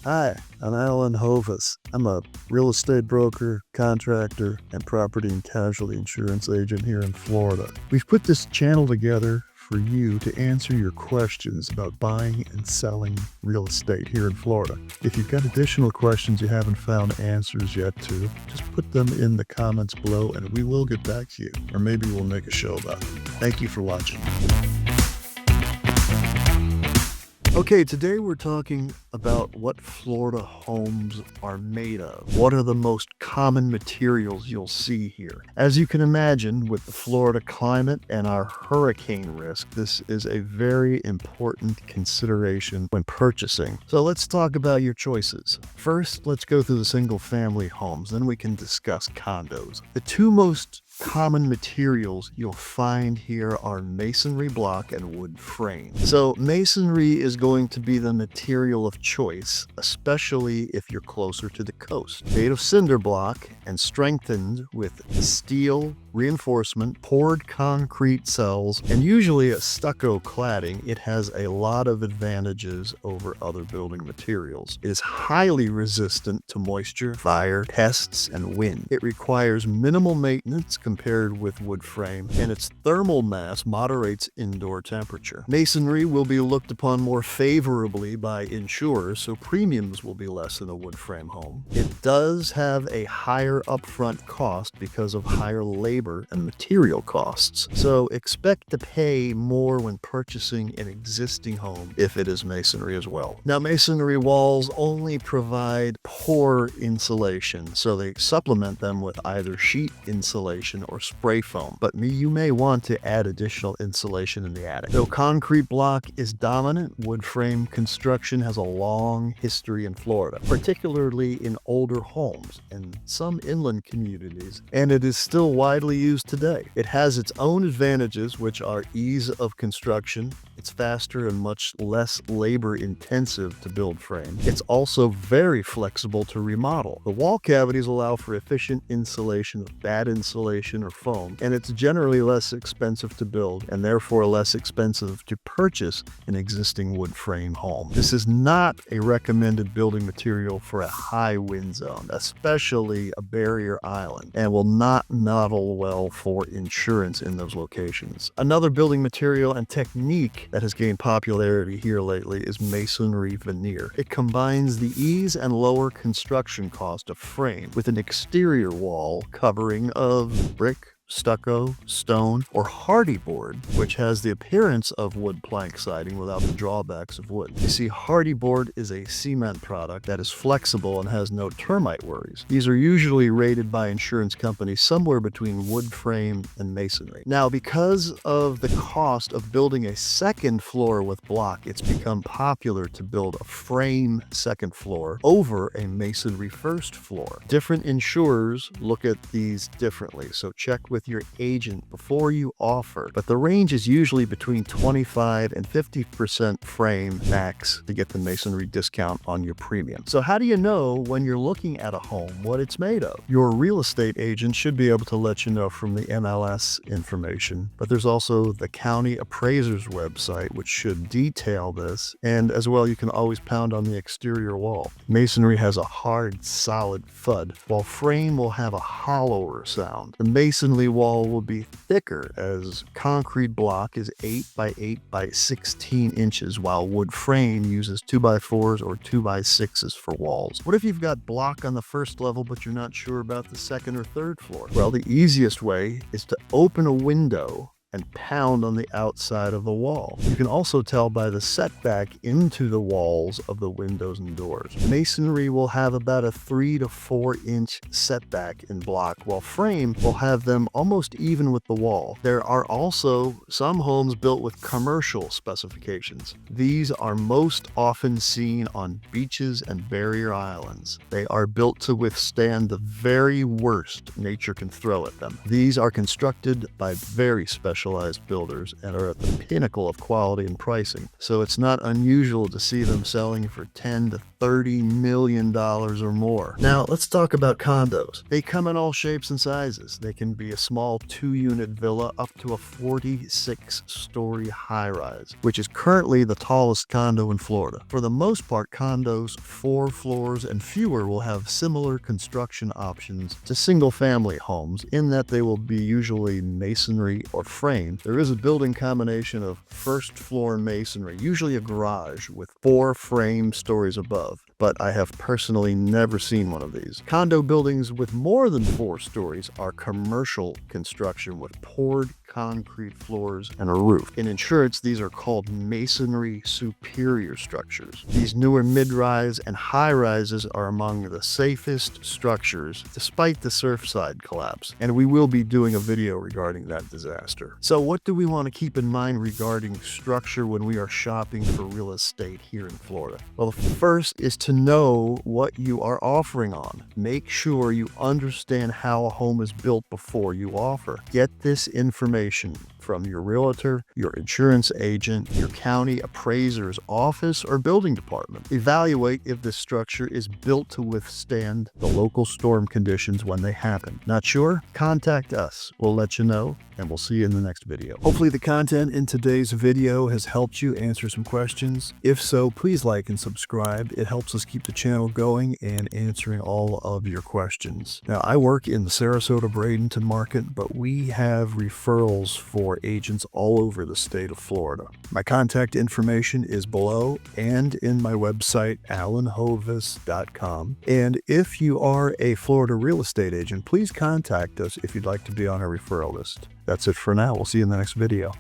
Hi, I'm Alan Hovis. I'm a real estate broker, contractor, and property and casualty insurance agent here in Florida. We've put this channel together for you to answer your questions about buying and selling real estate here in Florida. If you've got additional questions you haven't found answers yet to, just put them in the comments below and we will get back to you. Or maybe we'll make a show about it. Thank you for watching. Okay, today we're talking about what Florida homes are made of. What are the most common materials you'll see here? As you can imagine, with the Florida climate and our hurricane risk, this is a very important consideration when purchasing. So let's talk about your choices. First, let's go through the single-family homes, then we can discuss condos. The two most common materials you'll find here are masonry block and wood frame. So masonry is going to be the material of choice, especially if you're closer to the coast. Made of cinder block and strengthened with steel reinforcement, poured concrete cells, and usually a stucco cladding, it has a lot of advantages over other building materials. It is highly resistant to moisture, fire, pests, and wind. It requires minimal maintenance compared with wood frame, and its thermal mass moderates indoor temperature. Masonry will be looked upon more favorably by insurers, so premiums will be less in a wood frame home. It does have a higher upfront cost because of higher labor and material costs, so expect to pay more when purchasing an existing home if it is masonry as well. Now, masonry walls only provide poor insulation, so they supplement them with either sheet insulation or spray foam, but you may want to add additional insulation in the attic. Though concrete block is dominant, wood frame construction has a long history in Florida, particularly in older homes and some inland communities, and it is still widely used today. It has its own advantages, which are ease of construction. It's faster and much less labor intensive to build frame. It's also very flexible to remodel. The wall cavities allow for efficient insulation of bad insulation or foam, and it's generally less expensive to build and therefore less expensive to purchase an existing wood frame home. This is not a recommended building material for a high wind zone, especially a barrier island, and will not model well for insurance in those locations. Another building material and technique that has gained popularity here lately is masonry veneer. It combines the ease and lower construction cost of frame with an exterior wall covering of brick, stucco, stone, or hardy board, which has the appearance of wood plank siding without the drawbacks of wood. You see, hardy board is a cement product that is flexible and has no termite worries. These are usually rated by insurance companies somewhere between wood frame and masonry. Now, because of the cost of building a second floor with block, it's become popular to build a frame second floor over a masonry first floor. Different insurers look at these differently, so check with your agent before you offer, but the range is usually between 25 and 50% frame max to get the masonry discount on your premium. So how do you know when you're looking at a home what it's made of? Your real estate agent should be able to let you know from the MLS information, but there's also the county appraiser's website which should detail this, and as well you can always pound on the exterior wall. Masonry has a hard, solid thud, while frame will have a hollower sound. The masonry wall will be thicker as concrete block is 8 by 8 by 16 inches, while wood frame uses 2 by 4s or 2 by 6s for walls. What if you've got block on the first level but you're not sure about the second or third floor? Well, the easiest way is to open a window and pound on the outside of the wall. You can also tell by the setback into the walls of the windows and doors. Masonry will have about a 3 to 4 inch setback in block, while frame will have them almost even with the wall. There are also some homes built with commercial specifications. These are most often seen on beaches and barrier islands. They are built to withstand the very worst nature can throw at them. These are constructed by very special specialized builders and are at the pinnacle of quality and pricing. So it's not unusual to see them selling for $10 to $30 million or more. Now let's talk about condos. They come in all shapes and sizes. They can be a small 2-unit villa up to a 46-story high-rise, which is currently the tallest condo in Florida. For the most part, condos 4 floors and fewer will have similar construction options to single-family homes in that they will be usually masonry or frame. There is a building combination of first-floor masonry, usually a garage, with 4 frame stories above, but I have personally never seen one of these. Condo buildings with more than 4 stories are commercial construction with poured concrete floors and a roof. In insurance, these are called masonry superior structures. These newer mid-rise and high-rises are among the safest structures despite the Surfside collapse, and we will be doing a video regarding that disaster. So what do we want to keep in mind regarding structure when we are shopping for real estate here in Florida? Well, the first is to know what you are offering on. Make sure you understand how a home is built before you offer. Get this information from your realtor, your insurance agent, your county appraiser's office, or building department. Evaluate if the structure is built to withstand the local storm conditions when they happen. Not sure? Contact us. We'll let you know, and we'll see you in the next video. Hopefully the content in today's video has helped you answer some questions. If so, please like and subscribe. It helps us keep the channel going and answering all of your questions. Now, I work in the Sarasota-Bradenton market, but we have referrals for agents all over the state of Florida. My contact information is below and in my website, alanhovis.com. And if you are a Florida real estate agent, please contact us if you'd like to be on our referral list. That's it for now. We'll see you in the next video.